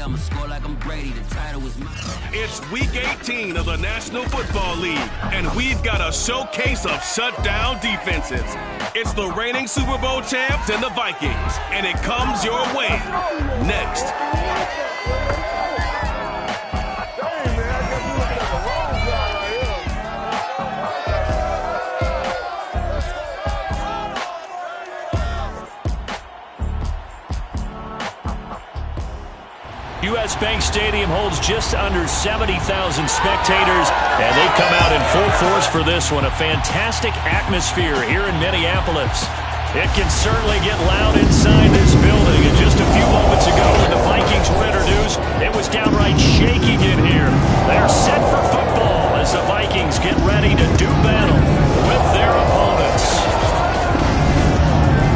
I'ma score like I'm Brady. The title is mine. It's Week 18 of the National Football League, and we've got a showcase of shutdown defenses. It's the reigning Super Bowl champs and the Vikings, and it comes your way next. U.S. Bank Stadium holds just under 70,000 spectators, and they've come out in full force for this one. A fantastic atmosphere here in Minneapolis. It can certainly get loud inside this building, and just a few moments ago when the Vikings were introduced, it was downright shaking in here. They're set for football as the Vikings get ready to do battle with their opponents.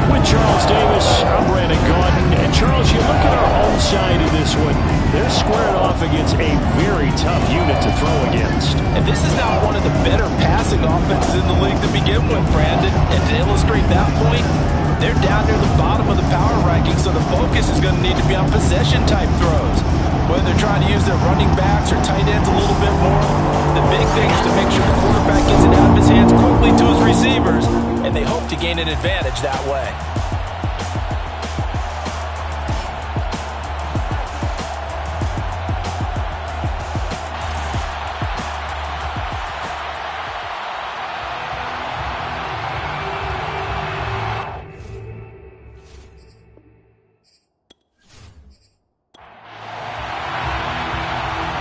With Charles Davis, I'm Brandon Gaudin. And Charles, you look at our home side of this one. They're squaring off against a very tough unit to throw against. And this is now one of the better passing offenses in the league to begin with, Brandon. And to illustrate that point, they're down near the bottom of the power ranking, so the focus is going to need to be on possession-type throws. Whether they're trying to use their running backs or tight ends a little bit more, the big thing is to make sure the quarterback gets it out of his hands quickly to his receivers, and they hope to gain an advantage that way.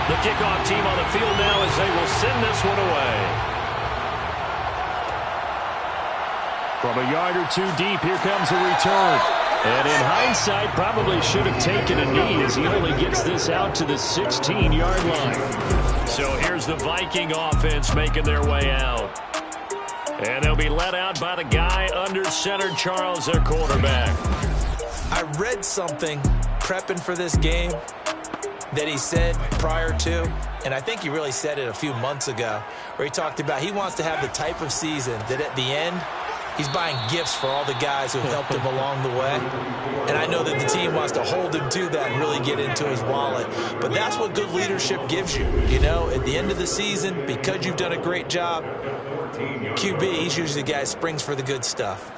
The kickoff team on the field now as they will send this one away. From a yard or two deep, here comes a return. And in hindsight, probably should have taken a knee as he only gets this out to the 16-yard line. So here's the Viking offense making their way out. And they'll be let out by the guy under center, Charles, their quarterback. I read something prepping for this game that he said prior to, and I think he really said it a few months ago, where he talked about he wants to have the type of season that at the end, he's buying gifts for all the guys who helped him along the way. And I know that the team wants to hold him to that and really get into his wallet. But that's what good leadership gives you. You know, at the end of the season, because you've done a great job, QB, he's usually the guy who springs for the good stuff.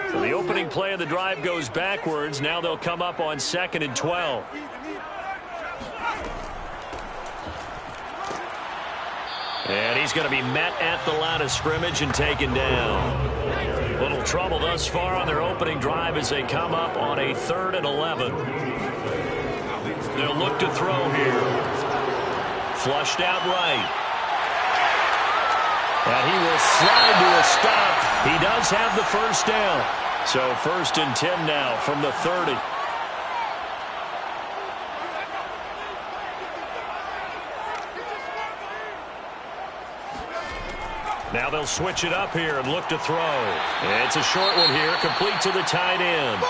So the opening play of the drive goes backwards. Now they'll come up on 2nd and 12. And he's going to be met at the line of scrimmage and taken down. Little trouble thus far on their opening drive as they come up on a 3rd and 11. They'll look to throw here. Flushed out right. And he will slide to a stop. He does have the first down. So 1st and 10 now from the 30. Now they'll switch it up here and look to throw. It's a short one here, complete to the tight end.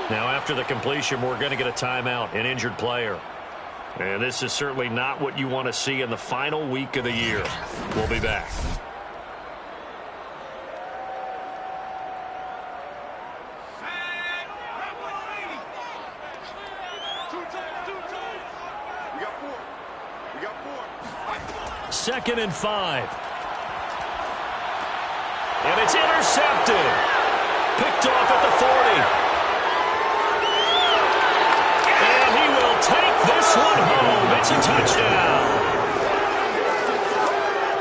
Now after the completion, we're going to get a timeout, an injured player. And this is certainly not what you want to see in the final week of the year. We'll be back. Second and 5. And it's intercepted. Picked off at the 40. And he will take this one home. It's a touchdown.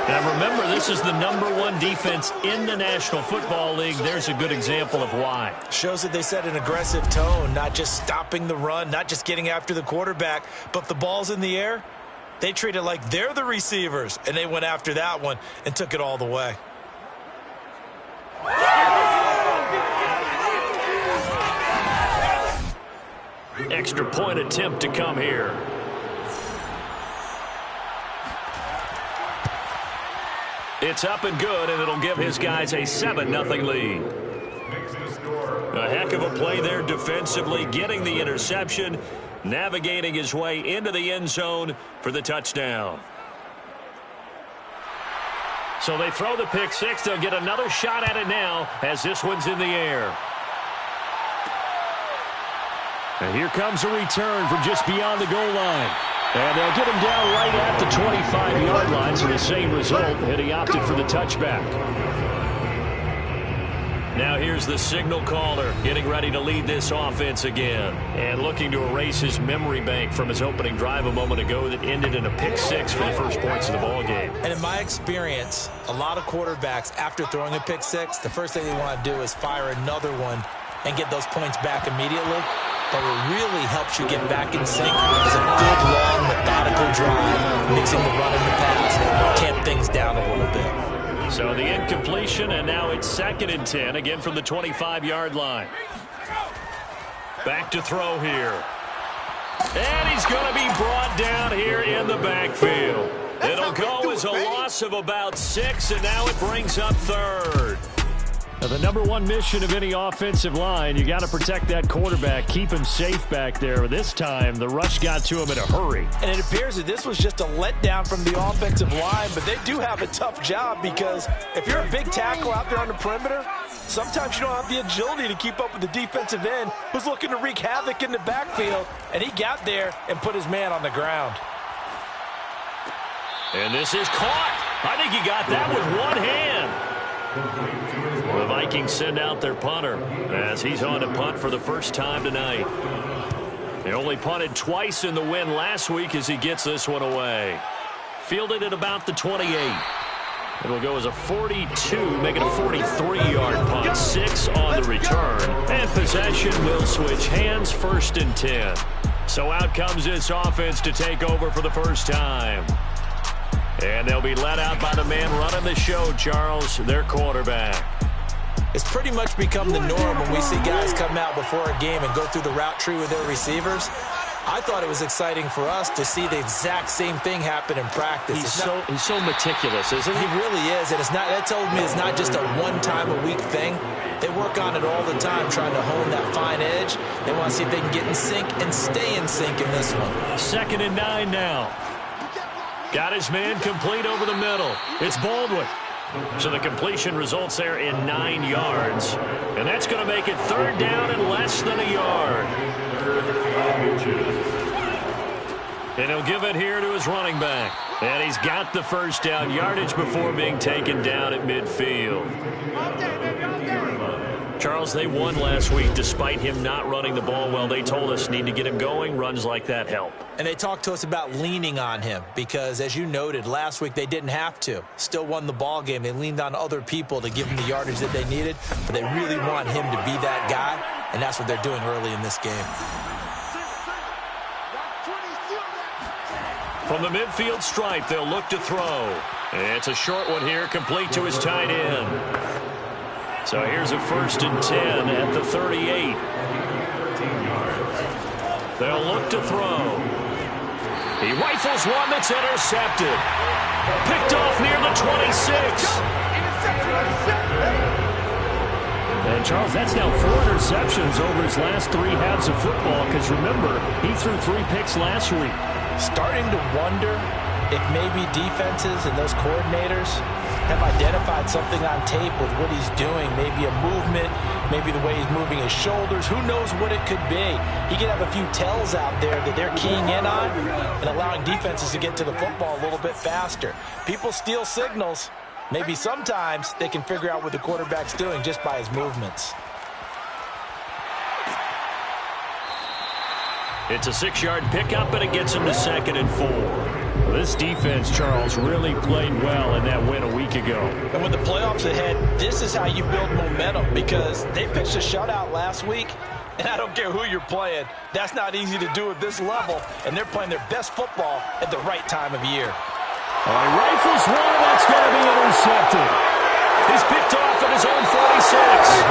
Now remember, this is the #1 defense in the National Football League. There's a good example of why. Shows that they set an aggressive tone, not just stopping the run, not just getting after the quarterback, but if the ball's in the air, they treat it like they're the receivers, and they went after that one and took it all the way. Extra point attempt to come here. It's up and good, and it'll give his guys a 7-0 lead. A heck of a play there defensively, getting the interception, navigating his way into the end zone for the touchdown. So they throw the pick six. They'll get another shot at it now as this one's in the air. And here comes a return from just beyond the goal line. And they'll get him down right at the 25-yard line, so the same result, and he opted for the touchback. Now here's the signal caller getting ready to lead this offense again. And looking to erase his memory bank from his opening drive a moment ago that ended in a pick six for the first points of the ball game. And in my experience, a lot of quarterbacks, after throwing a pick six, the first thing they want to do is fire another one and get those points back immediately. But what really helps you get back in sync is a good, long, methodical drive, mixing the run and the pass, tamp things down a little bit. So the incompletion, and now it's 2nd and 10, again from the 25-yard line. Back to throw here. And he's going to be brought down here in the backfield. It'll go as a loss of about 6, and now it brings up 3rd. Now, the number one mission of any offensive line, you got to protect that quarterback, keep him safe back there. This time, the rush got to him in a hurry. And it appears that this was just a letdown from the offensive line, but they do have a tough job because if you're a big tackle out there on the perimeter, sometimes you don't have the agility to keep up with the defensive end who's looking to wreak havoc in the backfield, and he got there and put his man on the ground. And this is caught. I think he got that with one hand. The Vikings send out their punter as he's on to punt for the first time tonight. He only punted twice in the win last week as he gets this one away. Fielded at about the 28. It'll go as a 42, making a 43-yard punt. 6 on the return. And possession will switch hands, 1st and 10. So out comes this offense to take over for the first time. And they'll be let out by the man running the show, Charles, their quarterback. It's pretty much become the norm when we see guys come out before a game and go through the route tree with their receivers. I thought it was exciting for us to see the exact same thing happen in practice. He's so meticulous, isn't he? He really is, and that tells me it's not just a one-time-a-week thing. They work on it all the time, trying to hone that fine edge. They want to see if they can get in sync and stay in sync in this one. 2nd and 9 now. Got his man complete over the middle. It's Baldwin. So the completion results there in 9 yards. And that's going to make it 3rd down and less than a yard. And he'll give it here to his running back. And he's got the first down yardage before being taken down at midfield. Charles, they won last week despite him not running the ball well. They told us need to get him going. Runs like that help. And they talked to us about leaning on him because, as you noted, last week they didn't have to. Still won the ball game. They leaned on other people to give him the yardage that they needed, but they really want him to be that guy, and that's what they're doing early in this game. From the midfield stripe, they'll look to throw. It's a short one here, complete to his tight end. So here's a 1st and 10 at the 38. They'll look to throw. He rifles one that's intercepted. Picked off near the 26. And Charles, that's now 4 interceptions over his last 3 halves of football because remember, he threw 3 picks last week. Starting to wonder if maybe defenses and those coordinators have identified something on tape with what he's doing. Maybe a movement, maybe the way he's moving his shoulders. Who knows what it could be? He could have a few tells out there that they're keying in on and allowing defenses to get to the football a little bit faster. People steal signals. Maybe sometimes they can figure out what the quarterback's doing just by his movements. It's a 6-yard pickup, and it gets him to 2nd and 4. This defense, Charles, really played well in that win a week ago. And with the playoffs ahead, this is how you build momentum because they pitched a shutout last week, and I don't care who you're playing. That's not easy to do at this level, and they're playing their best football at the right time of year. He rifles one, that's going to be intercepted. He's picked off at his own 46,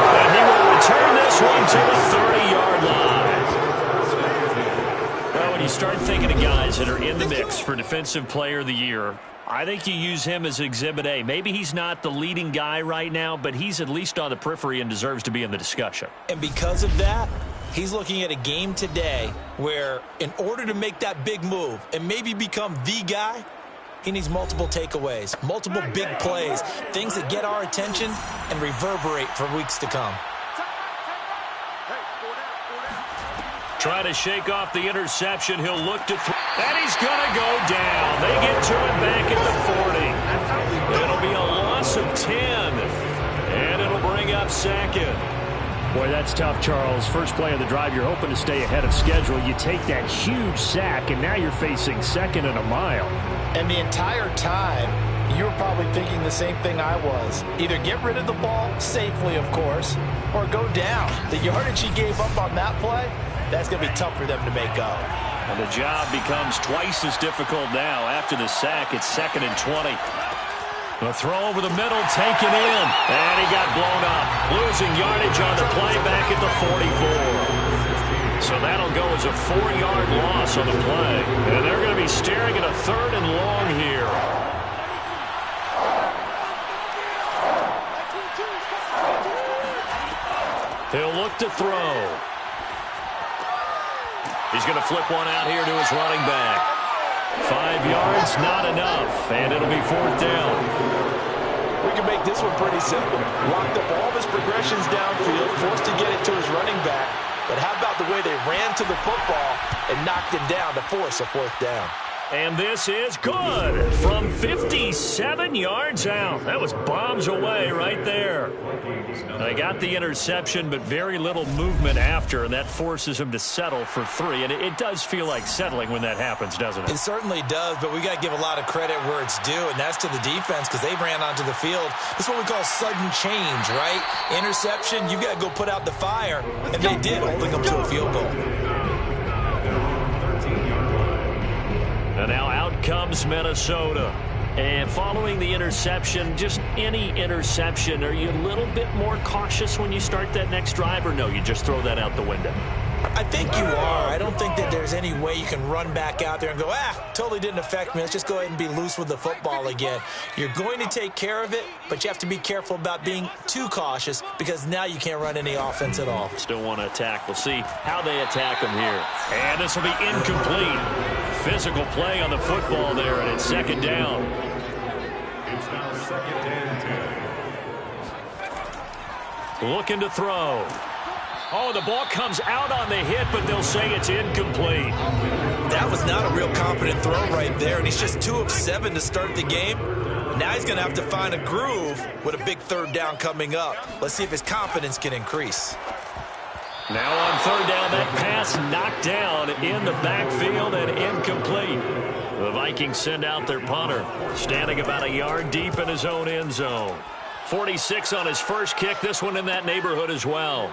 and he will return this one to the 30-yard line. Well, when you start thinking of guys that are in the mix for Defensive Player of the Year, I think you use him as Exhibit A. Maybe he's not the leading guy right now, but he's at least on the periphery and deserves to be in the discussion. And because of that, he's looking at a game today where in order to make that big move and maybe become the guy, he needs multiple takeaways, multiple big plays, things that get our attention and reverberate for weeks to come. Trying to shake off the interception. He'll look to throw. And he's going to go down. They get to him back at the 40. It'll be a loss of 10. And it'll bring up second. Boy, that's tough, Charles. First play of the drive, you're hoping to stay ahead of schedule. You take that huge sack, and now you're facing second and a mile. And the entire time, you were probably thinking the same thing I was. Either get rid of the ball, safely, of course, or go down. The yardage he gave up on that play, that's going to be tough for them to make up. And the job becomes twice as difficult now. After the sack, it's 2nd and 20. The throw over the middle, taken in. And he got blown up. Losing yardage on the play back at the 44. So that'll go as a 4-yard loss on the play. And they're going to be staring at a 3rd and long here. He'll look to throw. He's going to flip one out here to his running back. 5 yards, not enough, and it'll be 4th down. We can make this one pretty simple. Locked up all of his progressions downfield, forced to get it to his running back. But how about the way they ran to the football and knocked him down to force a 4th down? And this is good from 57 yards out. That was bombs away right there. They got the interception, but very little movement after, and that forces him to settle for 3. And it does feel like settling when that happens, doesn't it? It certainly does, but we got to give a lot of credit where it's due, and that's to the defense because they ran onto the field. This is what we call sudden change, right? Interception, you got to go put out the fire, and they did, holding them to a field goal. And now out comes Minnesota. And following the interception, just any interception, are you a little bit more cautious when you start that next drive, or no, you just throw that out the window? I think you are. I don't think that there's any way you can run back out there and go, totally didn't affect me. Let's just go ahead and be loose with the football again. You're going to take care of it, but you have to be careful about being too cautious because now you can't run any offense at all. Still want to attack. We'll see how they attack them here. And this will be incomplete. Physical play on the football there, and it's 2nd down. It's now 2nd and 10. Looking to throw. Oh, the ball comes out on the hit, but they'll say it's incomplete. That was not a real confident throw right there, and he's just 2 of 7 to start the game. Now he's going to have to find a groove with a big 3rd down coming up. Let's see if his confidence can increase. Now on 3rd down, that pass knocked down in the backfield and incomplete. The Vikings send out their punter, standing about a yard deep in his own end zone. 46 on his first kick, this one in that neighborhood as well.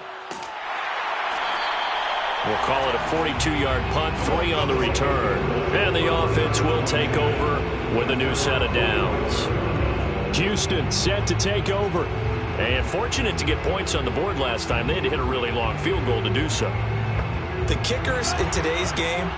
We'll call it a 42-yard punt, 3 on the return. And the offense will take over with a new set of downs. Houston set to take over. And fortunate to get points on the board last time. They had to hit a really long field goal to do so. The kickers in today's game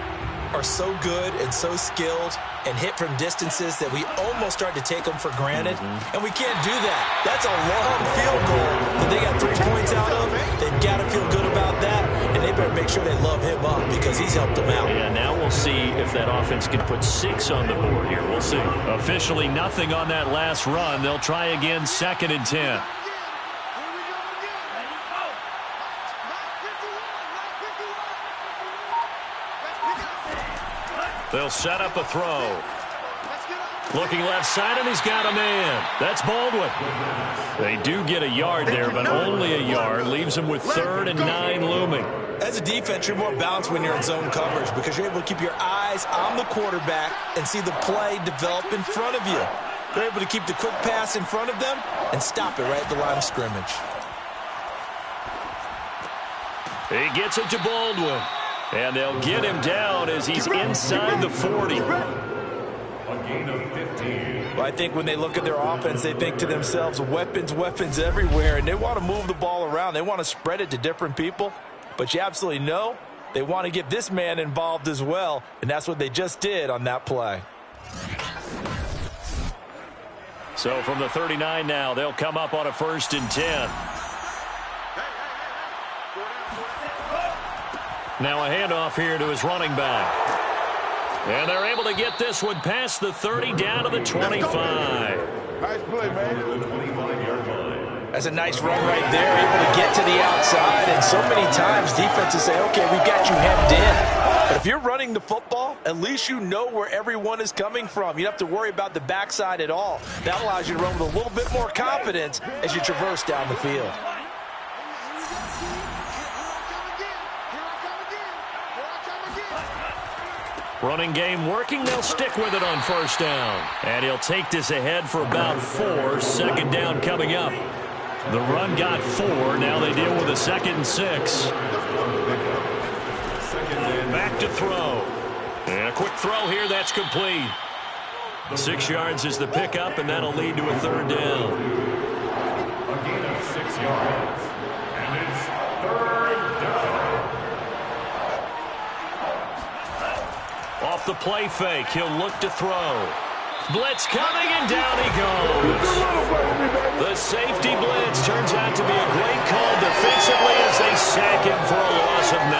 are so good and so skilled and hit from distances that we almost start to take them for granted. And we can't do that. That's a long field goal that they got 3 points out of. They've got to feel good about that, and they better make sure they love him up because he's helped them out. Yeah, now we'll see if that offense can put 6 on the board here. We'll see. Officially nothing on that last run. They'll try again, 2nd and 10. They'll set up a throw. Looking left side, and he's got a man. That's Baldwin. They do get a yard there, but only a yard. Leaves them with 3rd and 9 looming. As a defense, you're more balanced when you're in zone coverage because you're able to keep your eyes on the quarterback and see the play develop in front of you. They're able to keep the quick pass in front of them and stop it right at the line of scrimmage. He gets it to Baldwin. And they'll get him down as he's inside the 40. A gain of 15. Well, I think when they look at their offense, they think to themselves, weapons, weapons everywhere, and they want to move the ball around. They want to spread it to different people. But you absolutely know they want to get this man involved as well, and that's what they just did on that play. So from the 39 now, they'll come up on a 1st and 10. Now a handoff here to his running back. And they're able to get this one past the 30 down to the 25. Nice play, man. The 25-yard line. That's a nice run right there, able to get to the outside and so many times defenses say, okay, we've got you hemmed in. But if you're running the football, at least you know where everyone is coming from. You don't have to worry about the backside at all. That allows you to run with a little bit more confidence as you traverse down the field. Running game working. They'll stick with it on first down. And he'll take this ahead for about 4. Second down coming up. The run got 4. Now they deal with a 2nd and 6. Back to throw. And a quick throw here. That's complete. 6 yards is the pickup, and that'll lead to a 3rd down. A gain of 6 yards. And it's 3rd down. Off the play fake, he'll look to throw. Blitz coming, and down he goes. The safety blitz turns out to be a great call defensively as they sack him for a loss of 9.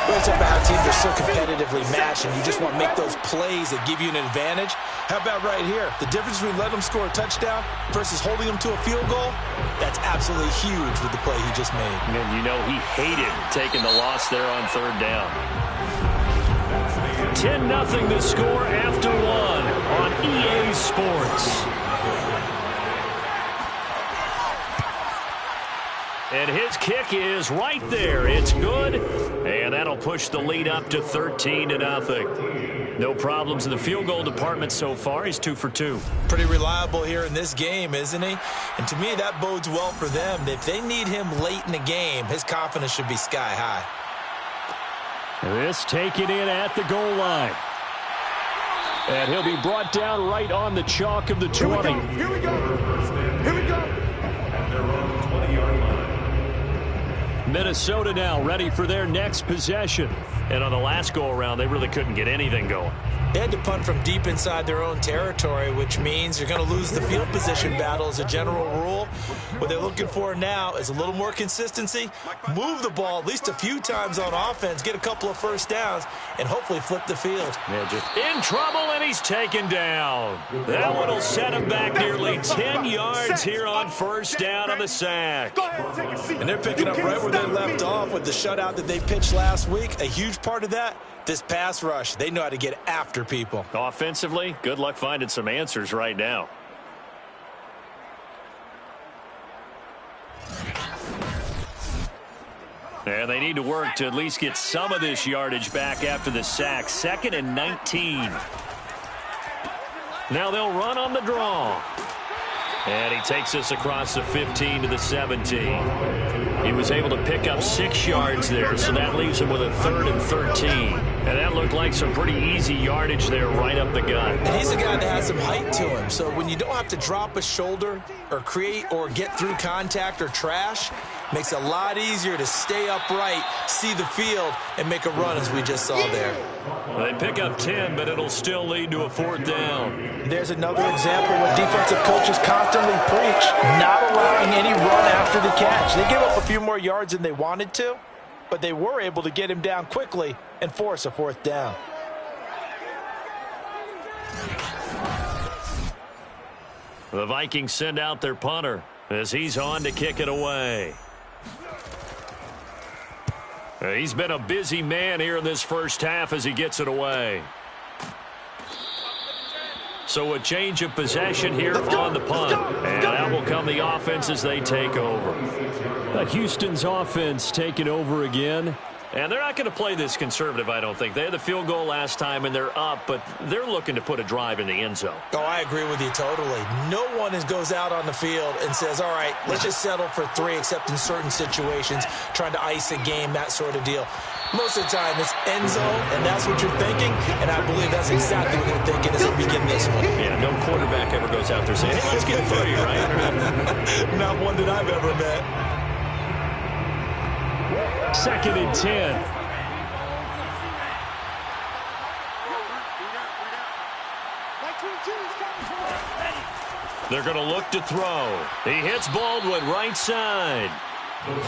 Well, it's about how teams are so competitively matched, and you just want to make those plays that give you an advantage. How about right here? The difference between letting them score a touchdown versus holding them to a field goal, that's absolutely huge with the play he just made. And you know he hated taking the loss there on 3rd down. 10-0 the score after 1 on EA Sports. And his kick is right there. It's good. And that'll push the lead up to 13-0. No problems in the field goal department so far. He's 2 for 2. Pretty reliable here in this game, isn't he? And to me, that bodes well for them. If they need him late in the game, his confidence should be sky high. This taken in at the goal line. And he'll be brought down right on the chalk of the 20. Here we go. And they're on the 20-yard line. Minnesota now ready for their next possession. And on the last go-around, they really couldn't get anything going. They had to punt from deep inside their own territory, which means you're going to lose the field position battle as a general rule. What they're looking for now is a little more consistency, move the ball at least a few times on offense, get a couple of first downs, and hopefully flip the field. In trouble, and he's taken down. That one will set him back nearly 10 yards here on first down on the sack. And they're picking up right where they left off with the shutout that they pitched last week. A huge part of that, this pass rush. They know how to get after people. Offensively, good luck finding some answers right now. And they need to work to at least get some of this yardage back after the sack. 2nd and 19. Now they'll run on the draw. And he takes us across the 15 to the 17. He was able to pick up 6 yards there, so that leaves him with a 3rd and 13. And that looked like some pretty easy yardage there right up the gut. And he's a guy that has some height to him, so when you don't have to drop a shoulder or create or get through contact or trash, makes it a lot easier to stay upright, see the field, and make a run as we just saw there. They pick up 10, but it'll still lead to a 4th down. There's another example what defensive coaches constantly preach, not allowing any run after the catch. They gave up a few more yards than they wanted to, but they were able to get him down quickly and force a 4th down. The Vikings send out their punter as he's on to kick it away. He's been a busy man here in this first half as he gets it away. So a change of possession here on the punt. And that will come the offense as they take over. Houston's offense taking over again. And they're not going to play this conservative, I don't think. They had the field goal last time, and they're up, but they're looking to put a drive in the end zone. Oh, I agree with you totally. No one goes out on the field and says, all right, let's just settle for 3, except in certain situations, trying to ice a game, that sort of deal. Most of the time, it's end zone, and that's what you're thinking, and I believe that's exactly what they're thinking as they begin this one. Yeah, no quarterback ever goes out there saying, hey, let's get 3, right? Not one that I've ever met. 2nd and 10. They're going to look to throw. He hits Baldwin right side.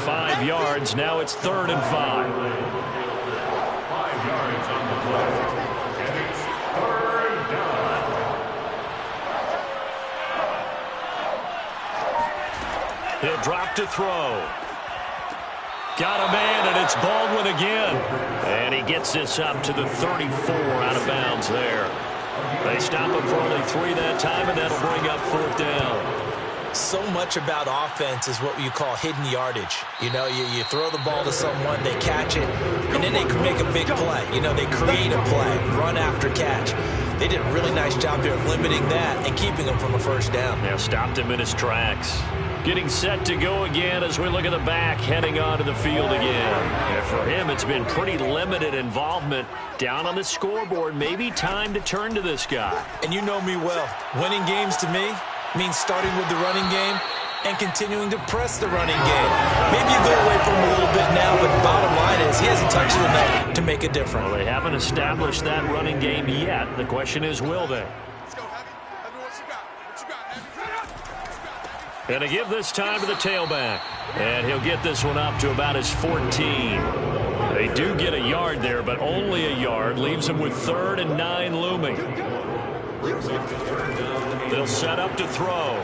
5 yards. Now it's 3rd and 5. 5 yards on the play. And it's 3rd down. He'll drop to throw. Got a man, and it's Baldwin again. And he gets this up to the 34 out of bounds there. They stop him for only 3 that time, and that'll bring up 4th down. So much about offense is what you call hidden yardage. You know, you throw the ball to someone, they catch it, and then they can make a big play. You know, they create a play, run after catch. They did a really nice job there of limiting that and keeping him from a 1st down. Yeah, stopped him in his tracks. Getting set to go again as we look at the back, heading onto the field again. And for him, it's been pretty limited involvement. Down on the scoreboard, maybe time to turn to this guy. And you know me well. Winning games to me means starting with the running game and continuing to press the running game. Maybe you go away from him a little bit now, but the bottom line is he hasn't touched it enough to make a difference. Well, they haven't established that running game yet. The question is, will they? And to give this time to the tailback. And he'll get this one up to about his 14. They do get a yard there, but only a yard. Leaves him with 3rd and 9 looming. They'll set up to throw.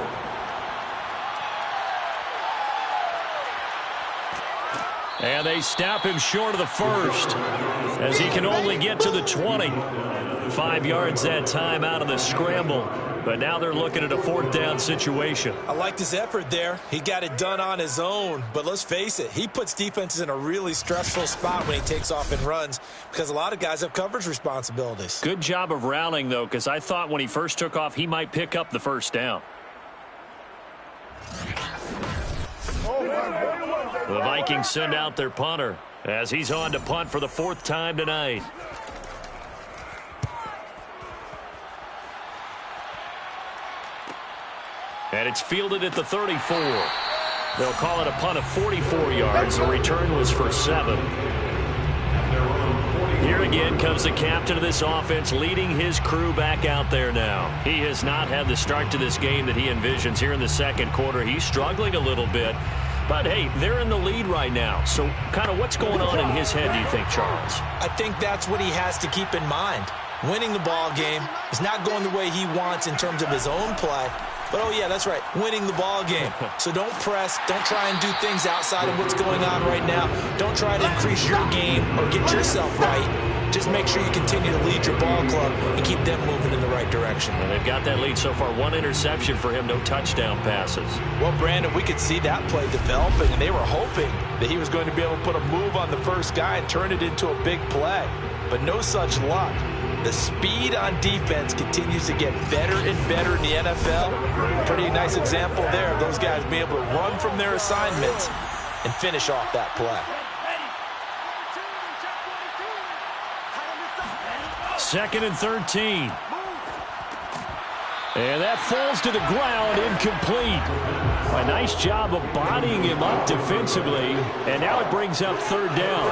And they stop him short of the 1st as he can only get to the 20. 5 yards that time out of the scramble. But now they're looking at a 4th down situation. I liked his effort there. He got it done on his own. But let's face it, he puts defenses in a really stressful spot when he takes off and runs because a lot of guys have coverage responsibilities. Good job of rallying, though, because I thought when he first took off, he might pick up the 1st down. The Vikings send out their punter as he's on to punt for the 4th time tonight. And it's fielded at the 34. They'll call it a punt of 44 yards. The return was for 7. Here again comes the captain of this offense, leading his crew back out there now. He has not had the start to this game that he envisions here in the 2nd quarter. He's struggling a little bit. But, hey, they're in the lead right now. So kind of what's going on in his head, do you think, Charles? I think that's what he has to keep in mind. Winning the ball game is not going the way he wants in terms of his own play. But, oh, yeah, that's right, winning the ball game. So don't press. Don't try and do things outside of what's going on right now. Don't try to increase your game or get yourself right. Just make sure you continue to lead your ball club and keep them moving in the right direction. And they've got that lead so far. 1 interception for him, no touchdown passes. Well, Brandon, we could see that play developing, and they were hoping that he was going to be able to put a move on the first guy and turn it into a big play. But no such luck. The speed on defense continues to get better and better in the NFL. Pretty nice example there of those guys being able to run from their assignments and finish off that play. 2nd and 13. And that falls to the ground, incomplete. A nice job of bodying him up defensively. And now it brings up 3rd down.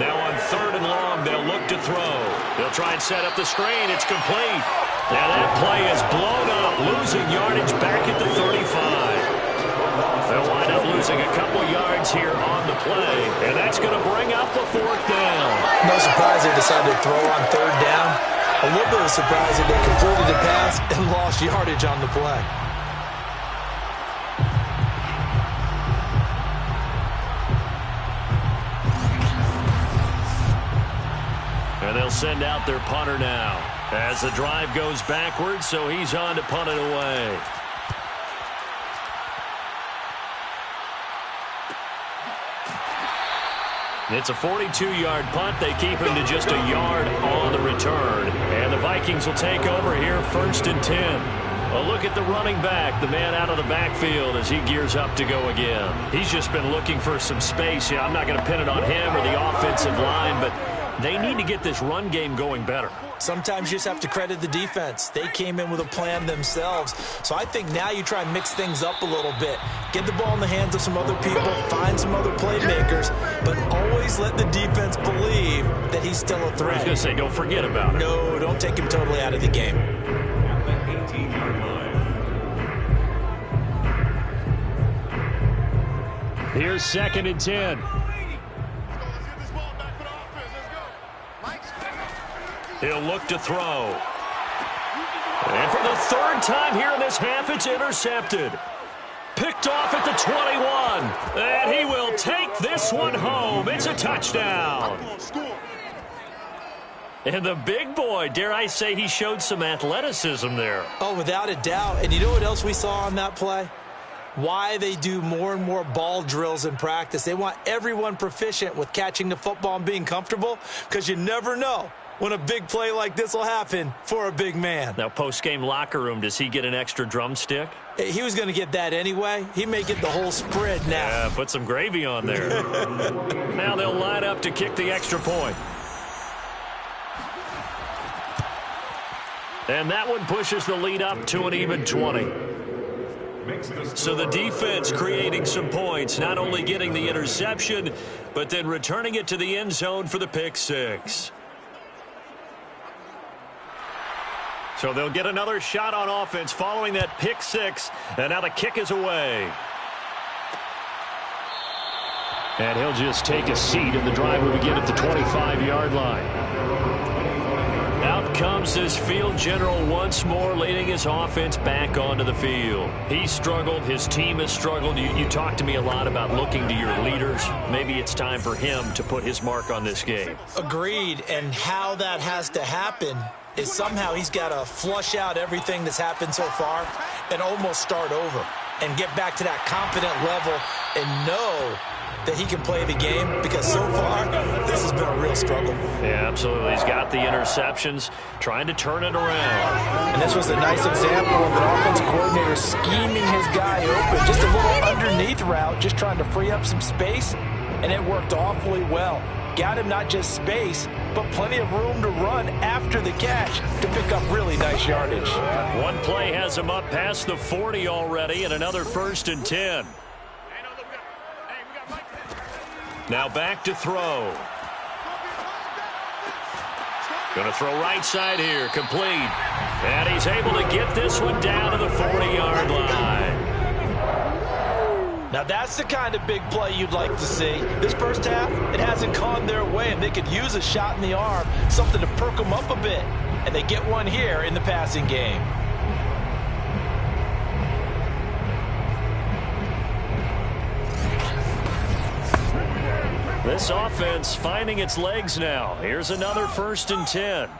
Now on 3rd and long, they'll look to throw. They'll try and set up the screen. It's complete. Now that play is blown up, losing yardage back at the 35. They'll wind up losing a couple yards here on the play, and that's going to bring up the 4th down. No surprise they decided to throw on 3rd down. A little bit of surprise that they completed the pass and lost yardage on the play. And they'll send out their punter now as the drive goes backwards, so he's on to punt it away. It's a 42-yard punt. They keep him to just a yard on the return. And the Vikings will take over here, 1st and 10. A look at the running back, the man out of the backfield as he gears up to go again. He's just been looking for some space. Yeah, I'm not going to pin it on him or the offensive line, but they need to get this run game going better. Sometimes you just have to credit the defense. They came in with a plan themselves. So I think now you try and mix things up a little bit. Get the ball in the hands of some other people, find some other playmakers, but always let the defense believe that he's still a threat. I was going to say, don't forget about it. No, don't take him totally out of the game. Here's 2nd and 10. He'll look to throw. And for the 3rd time here in this half, it's intercepted. Picked off at the 21. And he will take this one home. It's a touchdown. And the big boy, dare I say, he showed some athleticism there. Oh, without a doubt. And you know what else we saw on that play? Why they do more and more ball drills in practice. They want everyone proficient with catching the football and being comfortable, because you never know when a big play like this will happen for a big man. Now, post-game locker room, does he get an extra drumstick? He was going to get that anyway. He may get the whole spread now. Yeah, put some gravy on there. Now they'll line up to kick the extra point. And that one pushes the lead up to an even 20. So the defense creating some points, not only getting the interception, but then returning it to the end zone for the pick six. So they'll get another shot on offense following that pick six, and now the kick is away. And he'll just take a seat, and the drive will begin at the 25-yard line. Out comes this field general once more, leading his offense back onto the field. He struggled. His team has struggled. You talked to me a lot about looking to your leaders. Maybe it's time for him to put his mark on this game. Agreed. And how that has to happen is somehow he's got to flush out everything that's happened so far and almost start over and get back to that confident level and know that he can play the game, because so far this has been a real struggle. Yeah, absolutely. He's got the interceptions, trying to turn it around. And this was a nice example of an offensive coordinator scheming his guy open. Just a little underneath route, just trying to free up some space, and it worked awfully well. Got him not just space, but plenty of room to run after the catch to pick up really nice yardage. One play has him up past the 40 already, and another 1st and 10. Now back to throw. Going to throw right side here, complete. And he's able to get this one down to the 40-yard line. Now that's the kind of big play you'd like to see. This first half, it hasn't gone their way, and they could use a shot in the arm, something to perk them up a bit. And they get one here in the passing game. This offense finding its legs now. Here's another 1st and 10.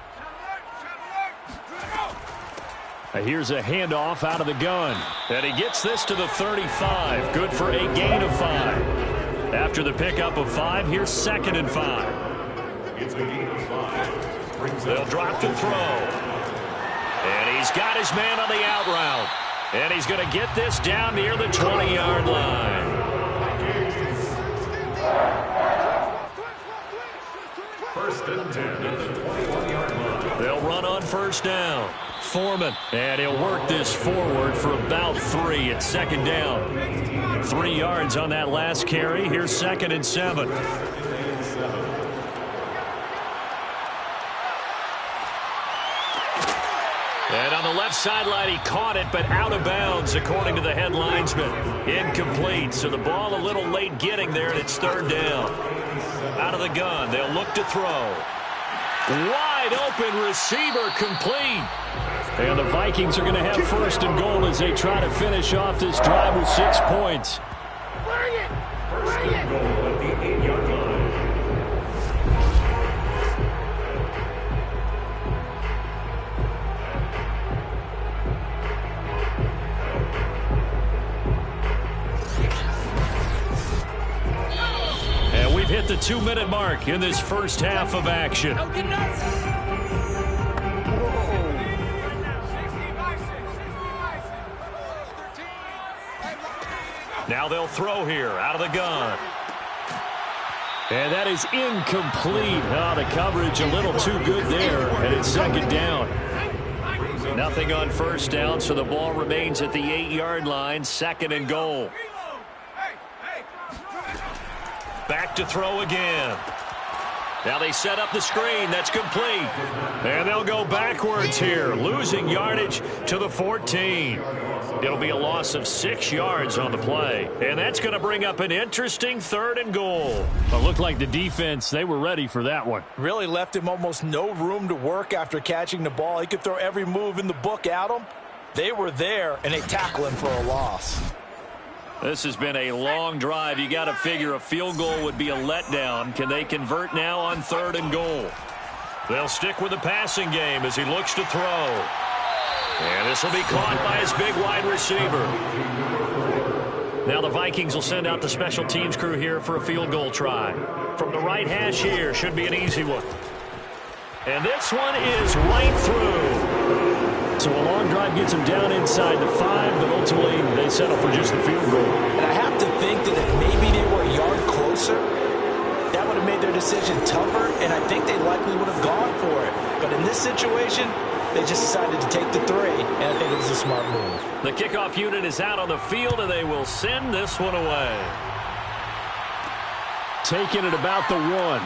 Here's a handoff out of the gun. And he gets this to the 35. Good for a gain of 5. After the pickup of 5, here's 2nd and 5. It's a gain of 5. They'll drop to throw. And he's got his man on the out route. And he's going to get this down near the 20-yard line. First and 10 at the 21-yard line. They'll run on 1st down. Foreman, and he'll work this forward for about 3 at 2nd down. 3 yards on that last carry. Here's 2nd and 7. And on the left sideline, he caught it, but out of bounds, according to the head linesman. Incomplete, so the ball a little late getting there, and it's 3rd down. Out of the gun, they'll look to throw. Wide open receiver, complete. And the Vikings are going to have 1st and goal as they try to finish off this drive with 6 points. First and goal at the 8-yard line. And we've hit the 2-minute mark in this first half of action. Now they'll throw here out of the gun. And that is incomplete. Oh, the coverage a little too good there, and it's 2nd down. Nothing on 1st down, so the ball remains at the 8-yard line, 2nd and goal. Back to throw again. Now they set up the screen. That's complete. And they'll go backwards here, losing yardage to the 14. It'll be a loss of 6 yards on the play. And that's going to bring up an interesting 3rd and goal. It looked like the defense, they were ready for that one. Really left him almost no room to work after catching the ball. He could throw every move in the book at him. They were there, and they tackle him for a loss. This has been a long drive. You got to figure a field goal would be a letdown. Can they convert now on 3rd and goal? They'll stick with the passing game as he looks to throw. And this will be caught by his big wide receiver. Now the Vikings will send out the special teams crew here for a field goal try. From the right hash here, should be an easy one. And this one is right through. So a long drive gets them down inside the 5, but ultimately they settle for just the field goal. And I have to think that if maybe they were a yard closer, that would have made their decision tougher, and I think they likely would have gone for it. But in this situation, they just decided to take the 3, and I think it was a smart move. The kickoff unit is out on the field, and they will send this one away. Taking it about the 1.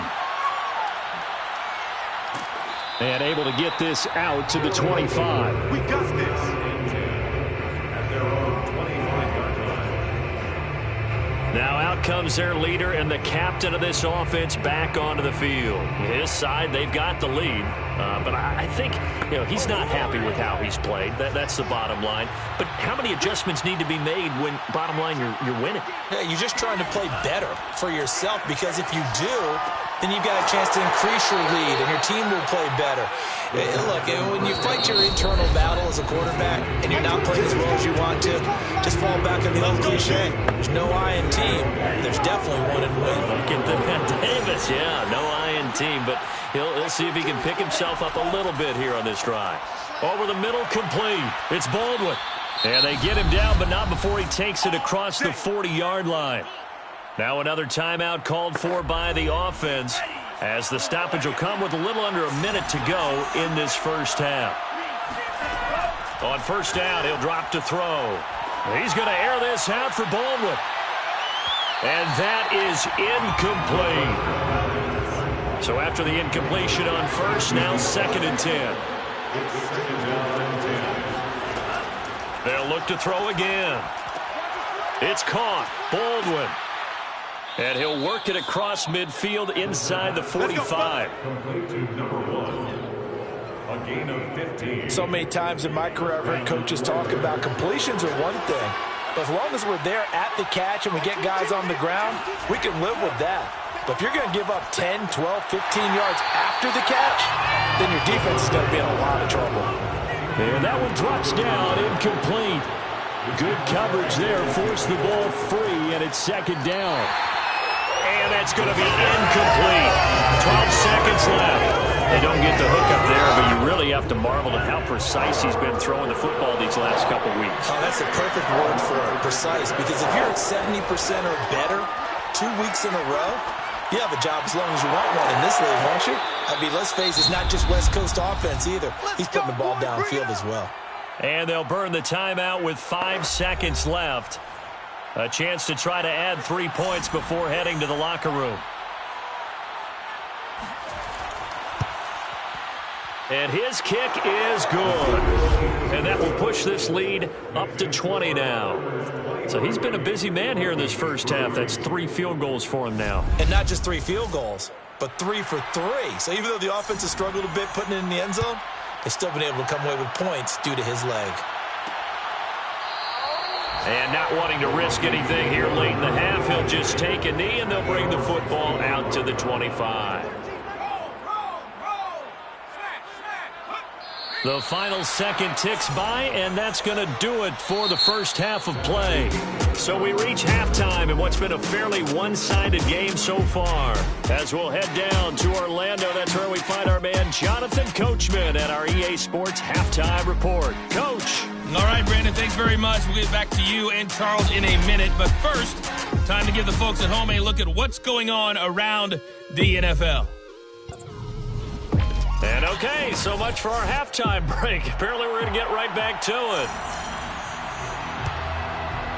And able to get this out to the 25. We got this. At their own 25-yard line. Now out comes their leader and the captain of this offense back onto the field. His side, they've got the lead. But I think, he's not happy with how he's played. That's the bottom line. But how many adjustments need to be made when, bottom line, you're winning? Yeah, you're just trying to play better for yourself, because if you do, then you've got a chance to increase your lead, and your team will play better. Look, when you fight your internal battle as a quarterback and you're not playing as well as you want to, just fall back on the old cliche. There's no I in team. There's definitely one in win. Look at that, Davis. Yeah, no I in team, but he'll see if he can pick himself up a little bit here on this drive. Over the middle, complete. It's Baldwin. And they get him down, but not before he takes it across the 40-yard line. Now another timeout called for by the offense, as the stoppage will come with a little under a minute to go in this first half. On first down, he'll drop to throw. He's going to air this out for Baldwin. And that is incomplete. So after the incompletion on first, now 2nd and 10. They'll look to throw again. It's caught. Baldwin. And he'll work it across midfield inside the 45. Complete to number 1. A gain of 15. So many times in my career, I've heard coaches talk about completions are one thing. But as long as we're there at the catch and we get guys on the ground, we can live with that. But if you're going to give up 10, 12, 15 yards after the catch, then your defense is going to be in a lot of trouble. And that one drops down, incomplete. Good coverage there, forced the ball free, and it's 2nd down. And that's going to be incomplete. 12 seconds left. They don't get the hook up there, but you really have to marvel at how precise he's been throwing the football these last couple weeks. Oh, that's the perfect word for it, precise, because if you're at 70% or better 2 weeks in a row, you have a job as long as you want one in this league, won't you? I mean, let's face it, it's not just West Coast offense either. He's putting the ball downfield as well. And they'll burn the timeout with 5 seconds left. A chance to try to add 3 points before heading to the locker room. And his kick is good. And that will push this lead up to 20 now. So he's been a busy man here in this first half. That's 3 field goals for him now. And not just 3 field goals, but 3 for 3. So even though the offense has struggled a bit putting it in the end zone, they've still been able to come away with points due to his leg. And not wanting to risk anything here late in the half, he'll just take a knee, and they'll bring the football out to the 25. The final second ticks by, and that's going to do it for the first half of play. So we reach halftime in what's been a fairly one-sided game so far. As we'll head down to Orlando, that's where we find our man Jonathan Coachman at our EA Sports Halftime Report. Coach. All right, Brandon, thanks very much. We'll get back to you and Charles in a minute. But first, time to give the folks at home a look at what's going on around the NFL. And okay, so much for our halftime break. Apparently we're going to get right back to it.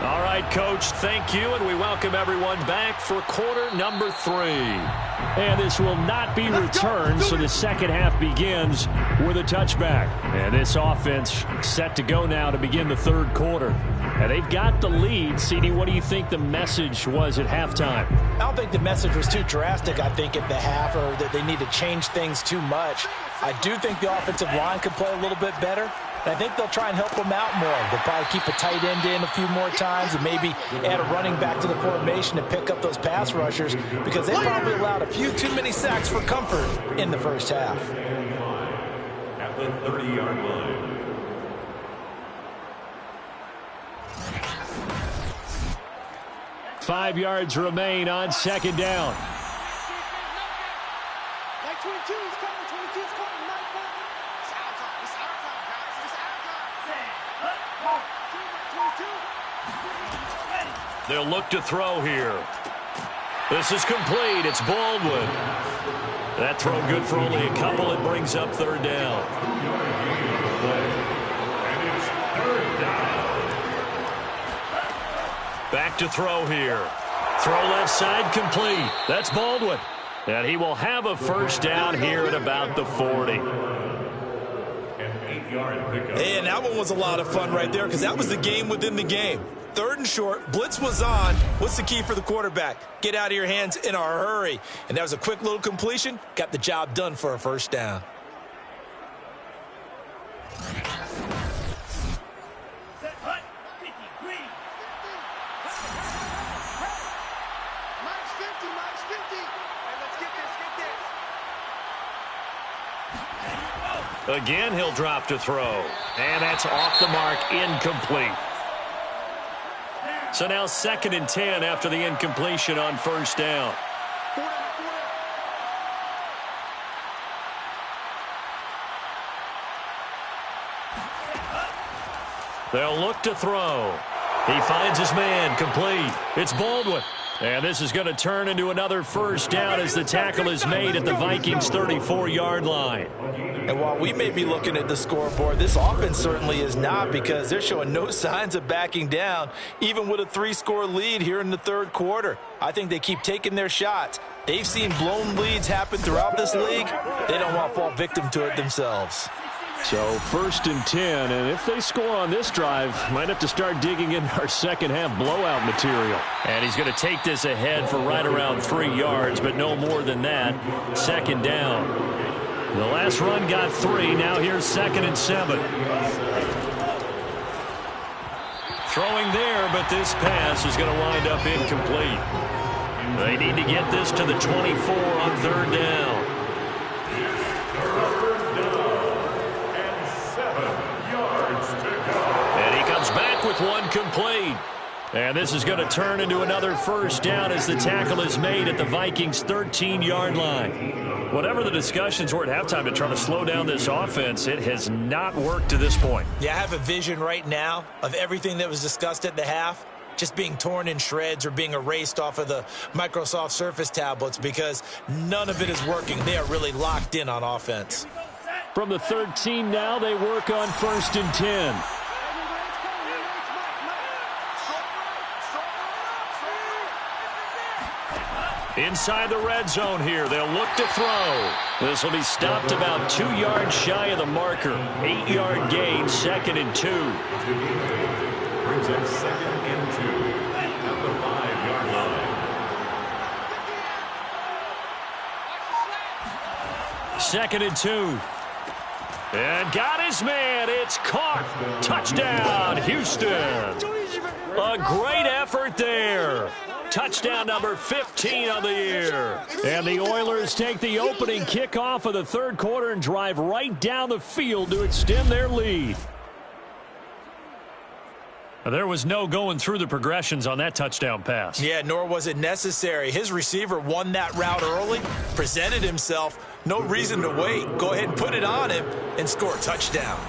All right, Coach, thank you, and we welcome everyone back for quarter number 3. And this will not be returned, so the second half begins with a touchback. And this offense set to go now to begin the third quarter. And they've got the lead. CD, what do you think the message was at halftime? I don't think the message was too drastic, I think, at the half, or that they need to change things too much. I do think the offensive line could play a little bit better, And I think they'll try and help him out more. They'll probably keep a tight end in a few more times and maybe add a running back to the formation to pick up those pass rushers because they probably allowed a few too many sacks for comfort in the first half. At the 30-yard line. Five yards remain on second down. They'll look to throw here. This is complete. It's Baldwin. That throw good for only a couple. It brings up third down. And it's third down. Back to throw here. Throw left side complete. That's Baldwin. And he will have a first down here at about the 40. An 8-yard pickup. And that one was a lot of fun right there because that was the game within the game. Third and short, blitz was on. What's the key for the quarterback? Get out of your hands in a hurry. And that was a quick little completion. Got the job done for a first down. Again, he'll drop to throw. And that's off the mark, incomplete. So now 2nd and 10 after the incompletion on first down. They'll look to throw. He finds his man, complete. It's Baldwin. And this is going to turn into another first down as the tackle is made at the Vikings' 34-yard line. And while we may be looking at the scoreboard, this offense certainly is not because they're showing no signs of backing down, even with a 3-score lead here in the third quarter. I think they keep taking their shots. They've seen blown leads happen throughout this league. They don't want to fall victim to it themselves. So 1st and 10, and if they score on this drive, might have to start digging in our second half blowout material. And he's going to take this ahead for right around 3 yards, but no more than that. 2nd down. The last run got 3. Now here's 2nd and 7. Throwing there, but this pass is going to wind up incomplete. They need to get this to the 24 on 3rd down. Back with one complete. And this is going to turn into another first down as the tackle is made at the Vikings' 13-yard line. Whatever the discussions were at halftime to try to slow down this offense, it has not worked to this point. Yeah, I have a vision right now of everything that was discussed at the half just being torn in shreds or being erased off of the Microsoft Surface tablets because none of it is working. They are really locked in on offense. From the 13 now, they work on 1st and 10. Inside the red zone here, they'll look to throw. This will be stopped about 2 yards shy of the marker. 8-yard gain, 2nd and 2. Brings up 2nd and 2 at the 5-yard line. 2nd and 2. And got his man. It's caught. Touchdown, Houston. A great effort there. Touchdown number 15 on the year. And the Oilers take the opening kickoff of the third quarter and drive right down the field to extend their lead. There was no going through the progressions on that touchdown pass. Yeah, nor was it necessary. His receiver won that route early, presented himself. No reason to wait. Go ahead and put it on him and score a touchdown.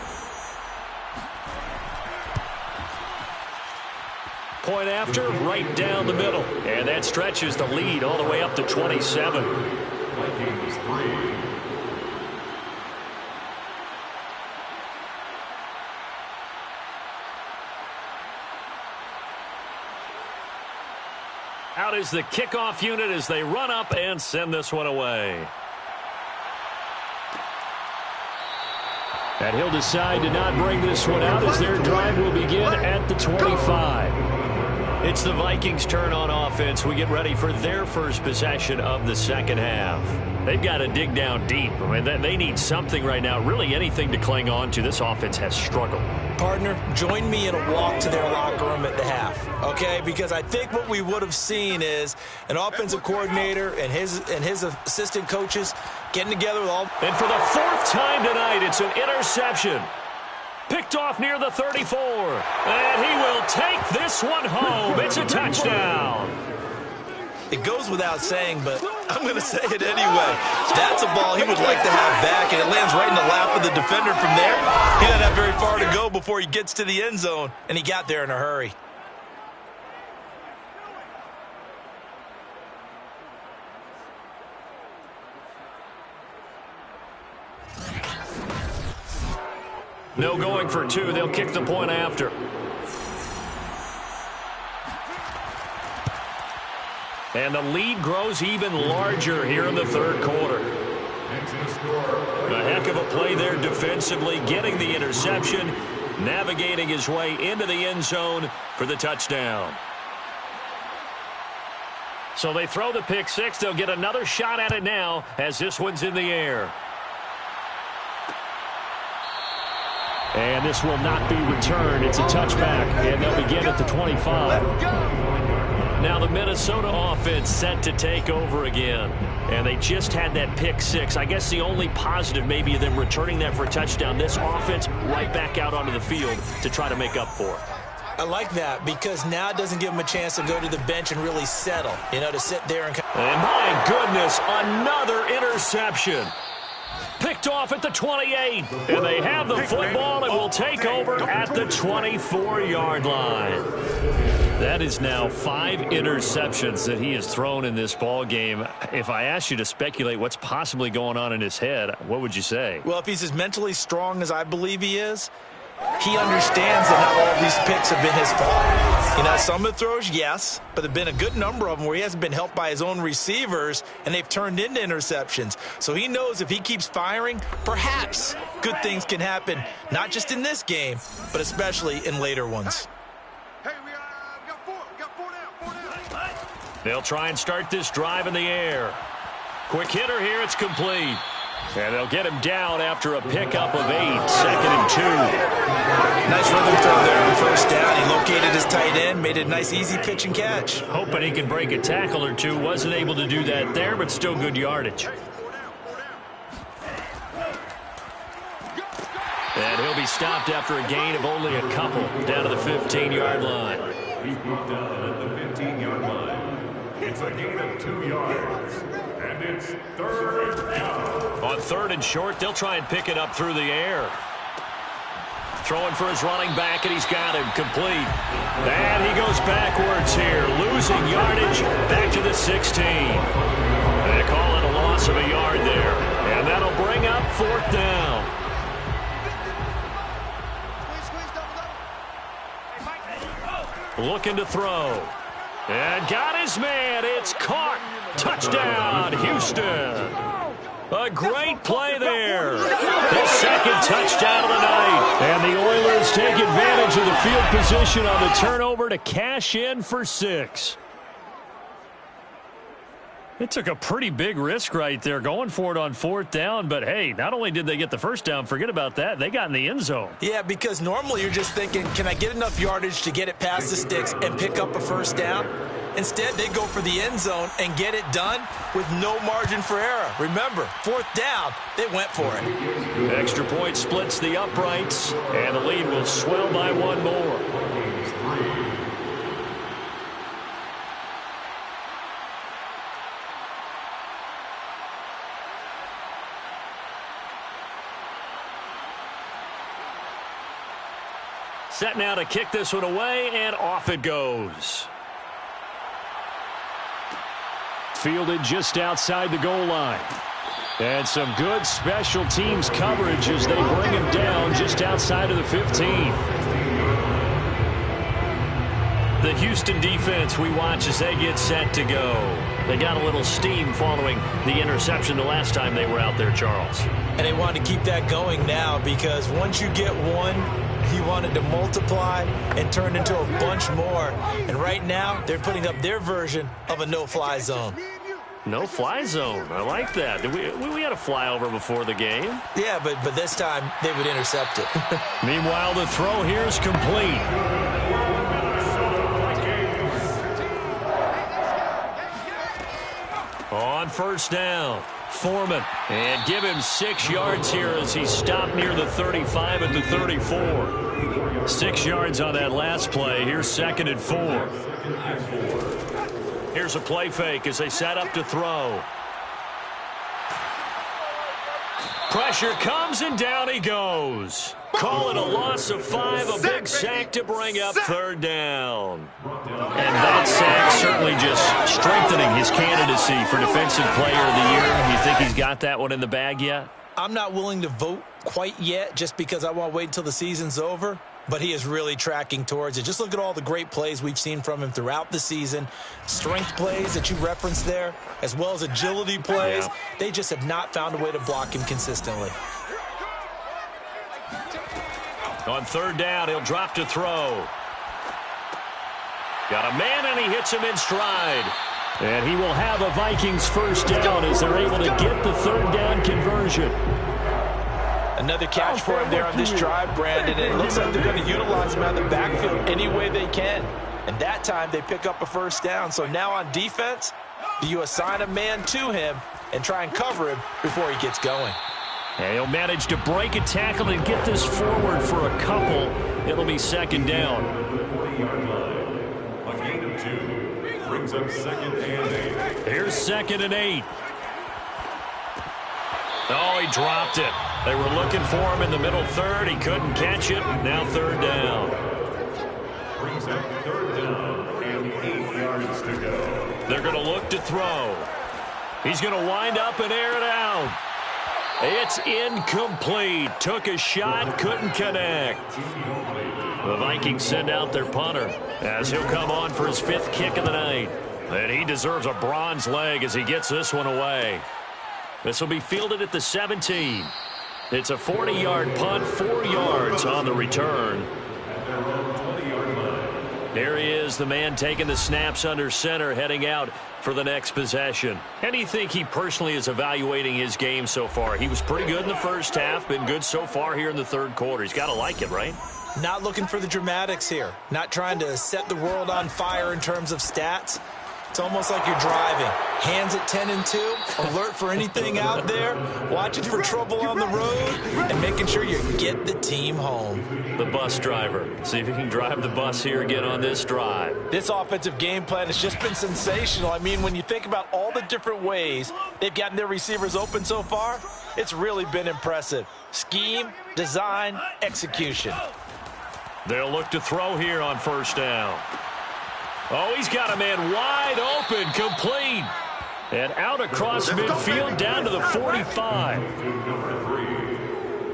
Point after, right down the middle. And that stretches the lead all the way up to 27. Vikings 3. Out is the kickoff unit as they run up and send this one away. And he'll decide to not bring this one out as their drive will begin at the 25. It's the Vikings' turn on offense. We get ready for their first possession of the second half. They've got to dig down deep. I mean, they need something right now, really anything to cling on to. This offense has struggled. Partner, join me in a walk to their locker room at the half, okay? Because I think what we would have seen is an offensive coordinator and his assistant coaches getting together with all. And for the fourth time tonight, it's an interception. Picked off near the 34. And he will take this one home. It's a touchdown. It goes without saying, but I'm going to say it anyway. That's a ball he would like to have back, and it lands right in the lap of the defender from there. He doesn't have very far to go before he gets to the end zone, and he got there in a hurry. No going for two. They'll kick the point after. And the lead grows even larger here in the third quarter. A heck of a play there defensively, getting the interception, navigating his way into the end zone for the touchdown. So they throw the pick six. They'll get another shot at it now as this one's in the air. And this will not be returned. It's a touchback, and they'll begin at the 25. Now the Minnesota offense set to take over again. And they just had that pick six. I guess the only positive maybe of them returning that for a touchdown. This offense right back out onto the field to try to make up for it. I like that because now it doesn't give them a chance to go to the bench and really settle, to sit there and my goodness, another interception. Picked off at the 28, and they have the football and will take over at the 24-yard line. That is now 5 interceptions that he has thrown in this ball game. If I asked you to speculate what's possibly going on in his head, what would you say? Well, if he's as mentally strong as I believe he is, he understands that not all of these picks have been his fault. Some of the throws, yes, but there have been a good number of them where he hasn't been helped by his own receivers, and they've turned into interceptions. So he knows if he keeps firing, perhaps good things can happen, not just in this game, but especially in later ones. They'll try and start this drive in the air. Quick hitter here, it's complete. And they'll get him down after a pickup of 8, 2nd and 2. Nice rhythm throw there on first down. He located his tight end, made it a nice easy pitch and catch. Hoping he can break a tackle or two. Wasn't able to do that there, but still good yardage. And he'll be stopped after a gain of only a couple down to the 15-yard line. He's brought down at the 15-yard line. It's a gain of 2 yards. And it's 3rd down. On 3rd and short, they'll try and pick it up through the air. Throwing for his running back, and he's got him complete. And he goes backwards here, losing yardage back to the 16. They call it a loss of a yard there. And that'll bring up 4th down. Looking to throw. And got his man. It's caught. Touchdown, Houston. A great play there. The second touchdown of the night. And the Oilers take advantage of the field position on the turnover to cash in for 6. It took a pretty big risk right there going for it on 4th down. But, hey, not only did they get the first down, forget about that, they got in the end zone. Yeah, because normally you're just thinking, can I get enough yardage to get it past the sticks and pick up a first down? Instead, they go for the end zone and get it done with no margin for error. Remember, 4th down, they went for it. Extra point splits the uprights, and the lead will swell by 1 more. Set now to kick this one away, and off it goes. Fielded just outside the goal line. And some good special teams coverage as they bring him down just outside of the 15. The Houston defense we watch as they get set to go. They got a little steam following the interception the last time they were out there, Charles. And they want to keep that going now because once you get one, he wanted to multiply and turn into a bunch more. And right now, they're putting up their version of a no-fly zone. No-fly zone. I like that. We had a flyover before the game. Yeah, but this time they would intercept it. Meanwhile, the throw here is complete. On first down, Foreman. And give him 6 yards here as he stopped near the 35 at the 34. 6 yards on that last play. Here's 2nd and 4. Here's a play fake as they set up to throw. Pressure comes and down he goes. Call it a loss of 5, a big sack to bring up 3rd down. And that sack certainly just strengthening his candidacy for Defensive Player of the Year. You think he's got that one in the bag yet? I'm not willing to vote quite yet just because I want to wait until the season's over. But he is really tracking towards it. Just look at all the great plays we've seen from him throughout the season. Strength plays that you referenced there, as well as agility plays. Yeah. They just have not found a way to block him consistently. On 3rd down, he'll drop to throw. Got a man, and he hits him in stride. And he will have a Vikings first down as they're able to get the 3rd down conversion. Another catch for him there on this drive, Brandon. And it looks like they're going to utilize him out of the backfield any way they can. And that time they pick up a first down. So now on defense, you assign a man to him and try and cover him before he gets going. And he'll manage to break a tackle and get this forward for a couple. It'll be 2nd down. A gain of 2 brings up 2nd and 8. Here's 2nd and 8. Oh, he dropped it. They were looking for him in the middle 3rd. He couldn't catch it. Now 3rd down. Brings up 3rd down and 8 yards to go. They're going to look to throw. He's going to wind up and air it out. It's incomplete. Took a shot, couldn't connect. The Vikings send out their punter as he'll come on for his 5th kick of the night. And he deserves a bronze leg as he gets this one away. This will be fielded at the 17. It's a 40-yard punt, 4 yards on the return. There he is, the man taking the snaps under center, heading out for the next possession. How do you think he personally is evaluating his game so far? He was pretty good in the first half, been good so far here in the 3rd quarter. He's got to like it, right? Not looking for the dramatics here. Not trying to set the world on fire in terms of stats. It's almost like you're driving. Hands at 10 and 2, alert for anything out there, watching for trouble on the road, and making sure you get the team home. The bus driver. See if he can drive the bus here again on this drive. This offensive game plan has just been sensational. I mean, when you think about all the different ways they've gotten their receivers open so far, it's really been impressive. Scheme, design, execution. They'll look to throw here on 1st down. Oh, he's got a man wide open, complete. And out across midfield down to the 45.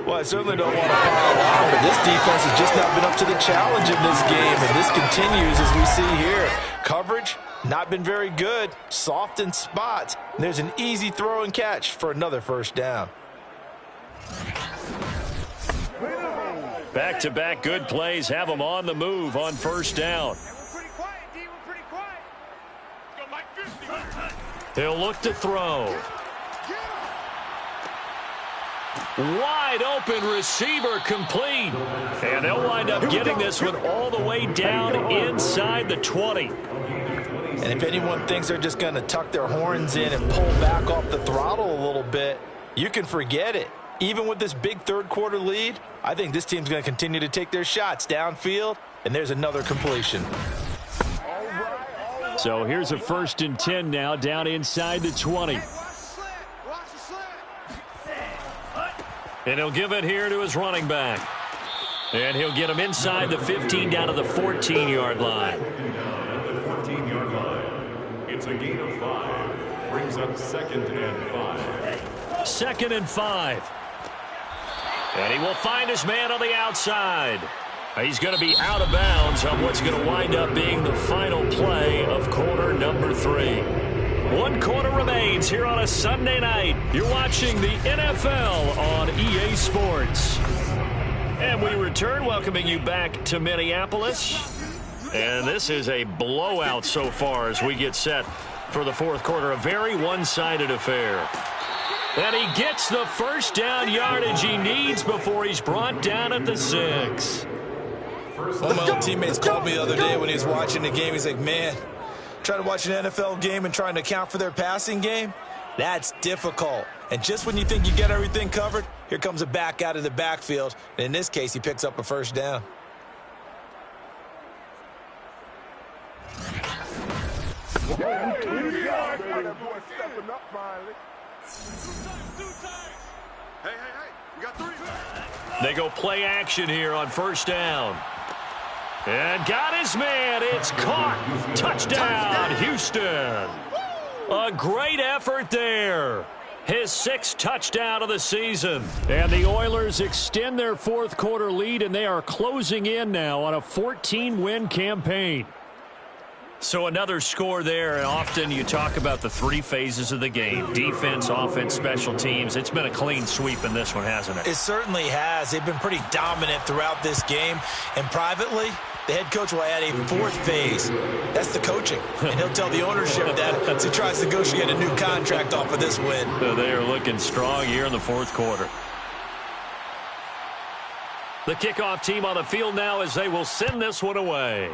Well, I certainly don't want to pile on, but this defense has just not been up to the challenge in this game, and this continues as we see here. Coverage, not been very good, soft in spots. There's an easy throw and catch for another 1st down. Back-to-back good plays have them on the move on 1st down. He'll look to throw. Wide open receiver complete. And they'll wind up getting this one all the way down inside the 20. And if anyone thinks they're just going to tuck their horns in and pull back off the throttle a little bit, you can forget it. Even with this big 3rd quarter lead, I think this team's going to continue to take their shots downfield, and there's another completion. So here's a 1st and 10 now, down inside the 20. And he'll give it here to his running back. And he'll get him inside the 15 down to the 14-yard line. At the 14-yard line, it's a gain of 5. Brings up 2nd and 5. 2nd and 5. And he will find his man on the outside. He's going to be out of bounds on what's going to wind up being the final play of quarter number 3. 1 quarter remains here on a Sunday night. You're watching the NFL on EA Sports. And we return, welcoming you back to Minneapolis. And this is a blowout so far as we get set for the fourth quarter. A very one-sided affair. And he gets the first down yardage he needs before he's brought down at the 6. One of my old teammates called me the other day when he was watching the game. He's like, man, trying to watch an NFL game and trying to account for their passing game, that's difficult. And just when you think you get everything covered, here comes a back out of the backfield. And in this case, he picks up a first down. They go play action here on first down. And got his man. It's caught. Touchdown, Houston. A great effort there. His 6th touchdown of the season. And the Oilers extend their fourth quarter lead, and they are closing in now on a 14-win campaign. So another score there, and often you talk about the 3 phases of the game. Defense, offense, special teams. It's been a clean sweep in this one, hasn't it? It certainly has. They've been pretty dominant throughout this game. And privately, the head coach will add a 4th phase. That's the coaching. And he'll tell the ownership that as he tries to negotiate a new contract off of this win. So they are looking strong here in the fourth quarter. The kickoff team on the field now as they will send this one away.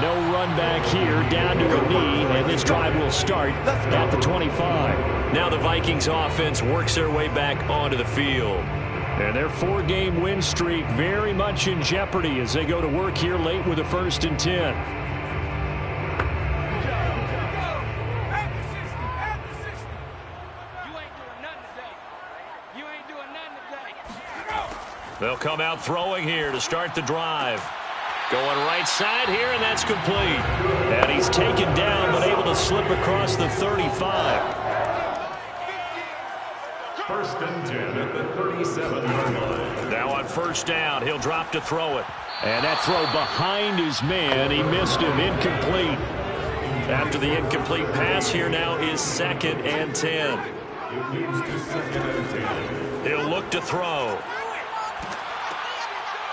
No run back here, down to a knee, and this drive will start at the 25. Now the Vikings offense works their way back onto the field. And their 4-game win streak very much in jeopardy as they go to work here late with a 1st and 10. They'll come out throwing here to start the drive. Going right side here, and that's complete. And he's taken down, but able to slip across the 35. 1st and 10 at the 37-yard line. Now on first down, he'll drop to throw it. And that throw behind his man, he missed him, incomplete. After the incomplete pass, here now is 2nd and 10. It moves to 2nd and 10. He'll look to throw.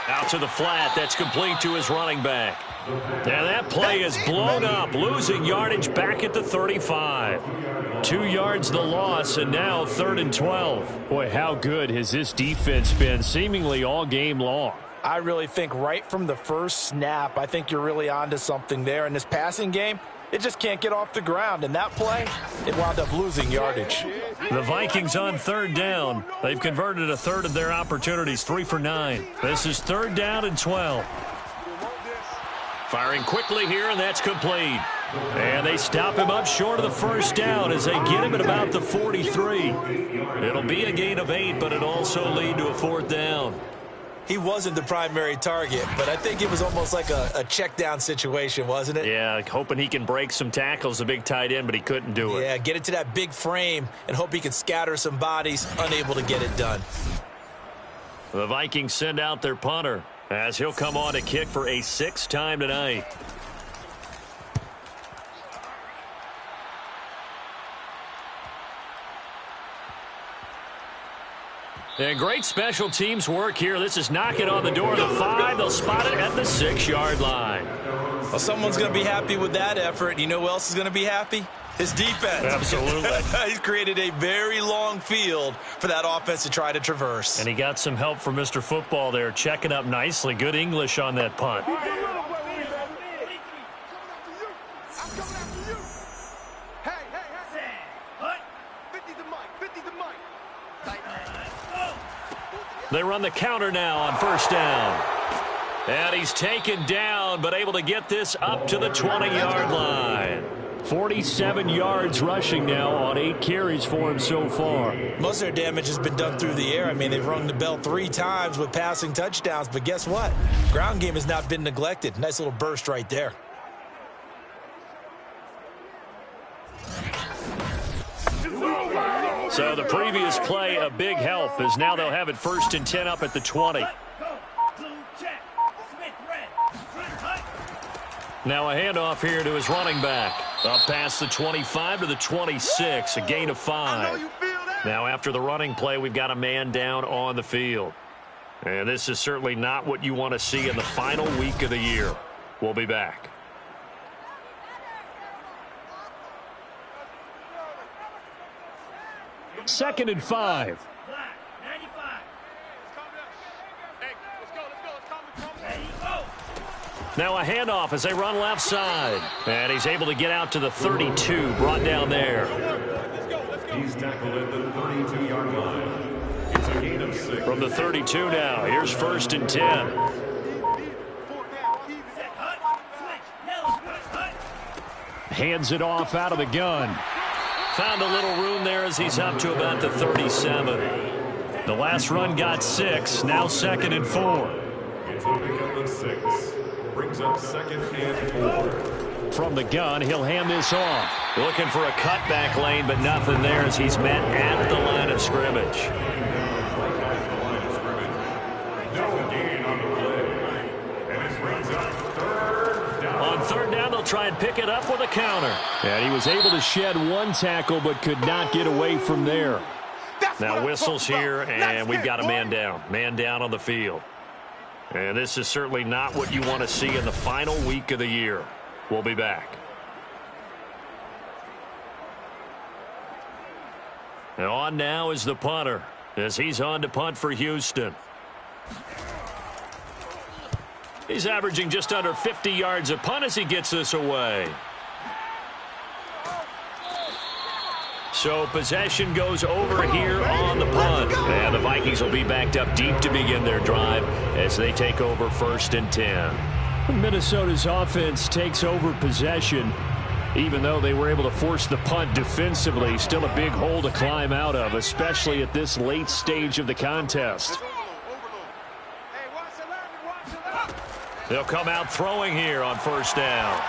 Out to the flat. That's complete to his running back. Now that play is blown up, losing yardage back at the 35. 2 yards the loss, and now 3rd and 12. Boy, how good has this defense been seemingly all game long? I really think right from the first snap, I think you're really onto something there. In this passing game, it just can't get off the ground. And that play, it wound up losing yardage. The Vikings on 3rd down. They've converted a third of their opportunities, 3 for 9. This is 3rd down and 12. Firing quickly here, and that's complete. And they stop him up short of the first down as they get him at about the 43. It'll be a gain of 8, but it'll also lead to a 4th down. He wasn't the primary target, but I think it was almost like a check down situation, wasn't it? Yeah, hoping he can break some tackles, a big tight end, but he couldn't do it. Yeah, get it to that big frame and hope he can scatter some bodies, unable to get it done. The Vikings send out their punter as he'll come on to kick for a 6th time tonight. And great special teams work here. This is knocking on the door of the 5. They'll spot it at the 6-yard line. Well, someone's going to be happy with that effort. You know who else is going to be happy? His defense. Absolutely. He's created a very long field for that offense to try to traverse. And he got some help from Mr. Football there, checking up nicely. Good English on that punt. They run the counter now on first down. And he's taken down, but able to get this up to the 20-yard line. 47 yards rushing now on 8 carries for him so far. Most of their damage has been done through the air. I mean, they've rung the bell 3 times with passing touchdowns, but guess what? Ground game has not been neglected. Nice little burst right there. So the previous play, a big help, as now they'll have it 1st and 10 up at the 20. Now a handoff here to his running back. Up past the 25 to the 26, a gain of 5. Now after the running play, we've got a man down on the field. And this is certainly not what you want to see in the final week of the year. We'll be back. Second and 5. Now a handoff as they run left side. And he's able to get out to the 32, brought down there. He's tackled at the 32-yard line. It's a gain of 6. From the 32 now, here's 1st and 10. Hands it off out of the gun. Found a little room there as he's up to about the 37. The last run got 6, now 2nd and 4. It's a pickup of 6. Brings up 2nd and 4. From the gun, he'll hand this off. Looking for a cutback lane, but nothing there as he's met at the line of scrimmage. No gain on the play. And it brings up 3rd down. On 3rd down, they'll try and pick it up with a counter. And he was able to shed one tackle, but could not get away from there. Now whistles here, and we've got a man down. Man down on the field. And this is certainly not what you want to see in the final week of the year. We'll be back. And on now is the punter as he's on to punt for Houston. He's averaging just under 50 yards a punt as he gets this away. So possession goes over here on the punt. And the Vikings will be backed up deep to begin their drive as they take over 1st and 10. Minnesota's offense takes over possession. Even though they were able to force the punt defensively, still a big hole to climb out of, especially at this late stage of the contest. They'll come out throwing here on 1st down.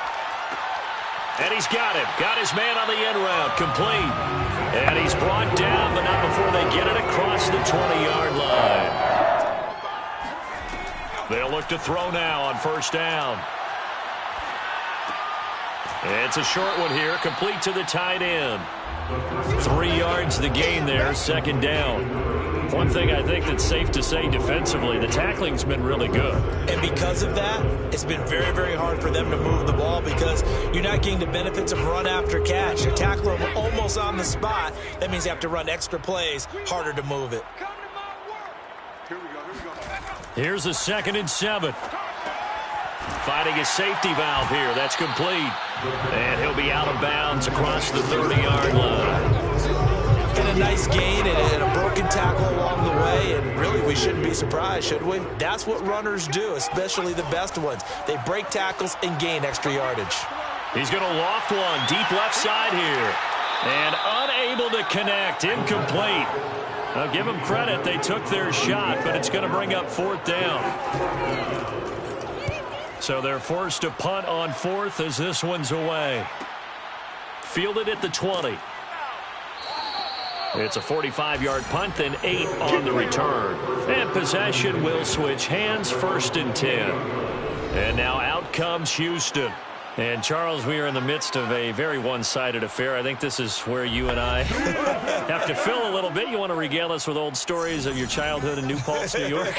And he's got him. Got his man on the end route. Complete. And he's brought down, but not before they get it across the 20-yard line. They'll look to throw now on 1st down. It's a short one here, complete to the tight end. 3 yards the gain there, 2nd down. One thing I think that's safe to say defensively, the tackling's been really good. And because of that, it's been very, very hard for them to move the ball because you're not getting the benefits of run after catch. You tackle them almost on the spot. That means you have to run extra plays, harder to move it. Here's a 2nd and 7. Finding a safety valve here. That's complete. And he'll be out of bounds across the 30-yard line. And a nice gain and a broken tackle along the way, and really we shouldn't be surprised, should we? That's what runners do, especially the best ones. They break tackles and gain extra yardage. He's going to loft one deep left side here. And unable to connect. Incomplete. I'll give them credit. They took their shot, but it's going to bring up 4th down. So they're forced to punt on 4th as this one's away. Fielded at the 20. It's a 45-yard punt, then 8 on the return. And possession will switch hands, 1st and 10. And now out comes Houston. And, Charles, we are in the midst of a very one-sided affair. I think this is where you and I have to fill a little bit. You want to regale us with old stories of your childhood in New Paltz, New York?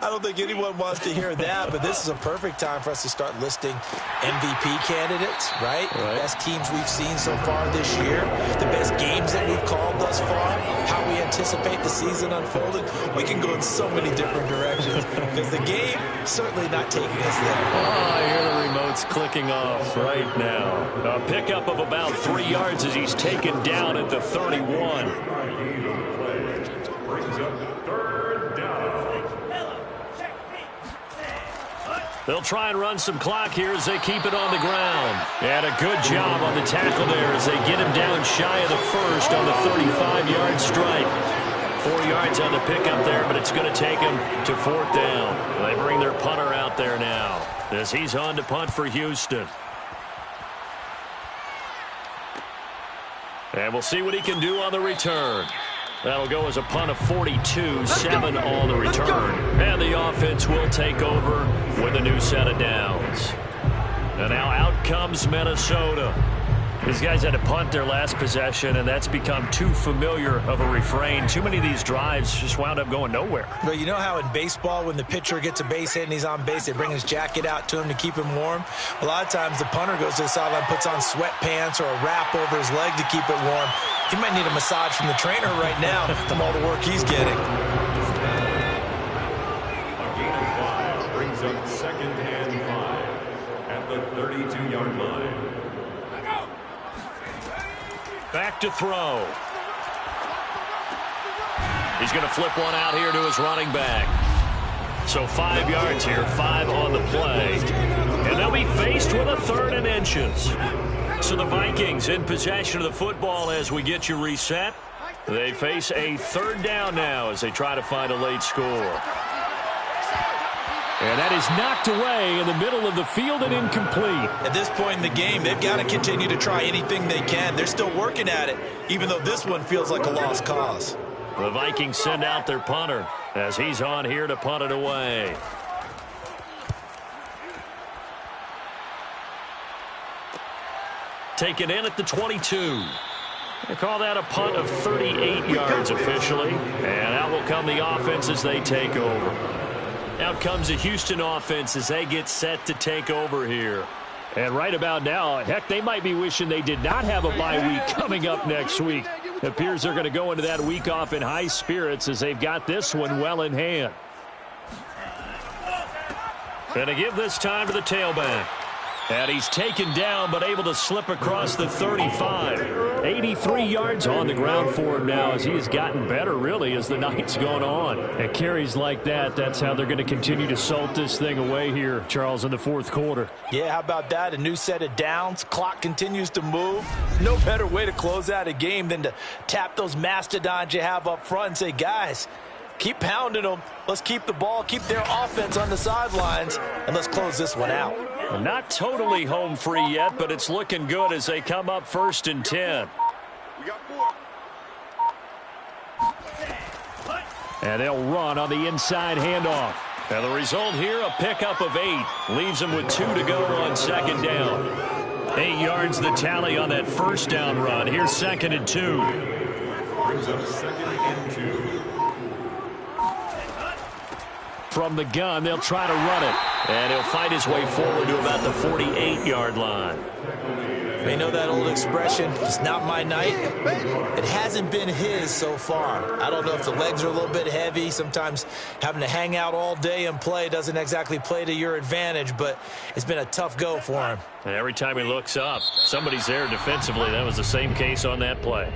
I don't think anyone wants to hear that, but this is a perfect time for us to start listing MVP candidates, right? The best teams we've seen so far this year, the best games that we've called thus far, how we anticipate the season unfolding. We can go in so many different directions because the game certainly not taking us there. Oh, I hear the remote's clicking off right now. A pickup of about 3 yards as he's taken down at the 31. They'll try and run some clock here as they keep it on the ground. And a good job on the tackle there as they get him down shy of the 1st on the 35-yard strike. 4 yards on the pickup there, but it's going to take him to 4th down. They bring their punter out there now as he's on to punt for Houston. And we'll see what he can do on the return. That'll go as a punt of 42, 7 on the return. And the offense will take over with a new set of downs. And now out comes Minnesota. These guys had to punt their last possession, and that's become too familiar of a refrain. Too many of these drives just wound up going nowhere. But you know how in baseball, when the pitcher gets a base hit and he's on base, they bring his jacket out to him to keep him warm? A lot of times the punter goes to the sideline, puts on sweatpants or a wrap over his leg to keep it warm. He might need a massage from the trainer right now from all the work he's getting. A gain of 5 brings up 2nd and 5 at the 32-yard line. Back to throw. He's going to flip one out here to his running back. So 5 yards here, 5 on the play. And they'll be faced with a 3rd and inches. So the Vikings in possession of the football as we get you reset. They face a 3rd down now as they try to find a late score. And that is knocked away in the middle of the field and incomplete. At this point in the game, they've got to continue to try anything they can. They're still working at it, even though this one feels like a lost cause. The Vikings send out their punter as he's on here to punt it away. Taken in at the 22. They call that a punt of 38 yards officially. And out will come the offense as they take over. Out comes the Houston offense as they get set to take over here. And right about now, heck, they might be wishing they did not have a bye week coming up next week. It appears they're going to go into that week off in high spirits as they've got this one well in hand. And to give this time to the tailback. And he's taken down but able to slip across the 35. 83 yards on the ground for him now as he has gotten better really as the night's gone on. And carries like that, that's how they're going to continue to salt this thing away here, Charles, in the 4th quarter. Yeah, how about that? A new set of downs. Clock continues to move. No better way to close out a game than to tap those mastodons you have up front and say, guys, keep pounding them. Let's keep the ball, keep their offense on the sidelines, and let's close this one out. Not totally home free yet, but it's looking good as they come up 1st and 10. And they'll run on the inside handoff. And the result here, a pickup of 8. Leaves them with 2 to go on 2nd down. 8 yards the tally on that 1st down run. Here's 2nd and 2. Brings up 2nd and 2. From the gun, they'll try to run it. And he'll fight his way forward to about the 48-yard line. You know that old expression, it's not my night? It hasn't been his so far. I don't know if the legs are a little bit heavy. Sometimes having to hang out all day and play doesn't exactly play to your advantage, but it's been a tough go for him. And every time he looks up, somebody's there defensively. That was the same case on that play.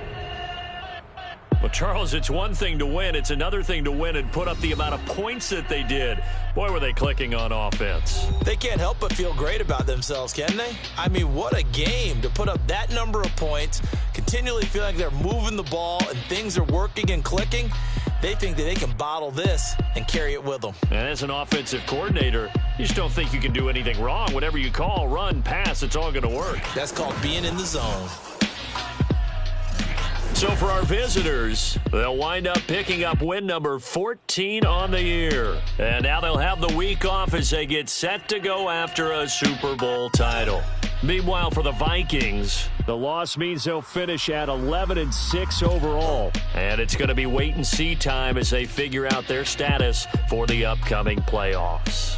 Well, Charles, it's one thing to win. It's another thing to win and put up the amount of points that they did. Boy, were they clicking on offense. They can't help but feel great about themselves, can they? I mean, what a game to put up that number of points, continually feel like they're moving the ball and things are working and clicking. They think that they can bottle this and carry it with them. And as an offensive coordinator, you just don't think you can do anything wrong. Whatever you call, run, pass, it's all going to work. That's called being in the zone. So for our visitors, they'll wind up picking up win number 14 on the year. And now they'll have the week off as they get set to go after a Super Bowl title. Meanwhile, for the Vikings, the loss means they'll finish at 11-6 overall. And it's going to be wait-and-see time as they figure out their status for the upcoming playoffs.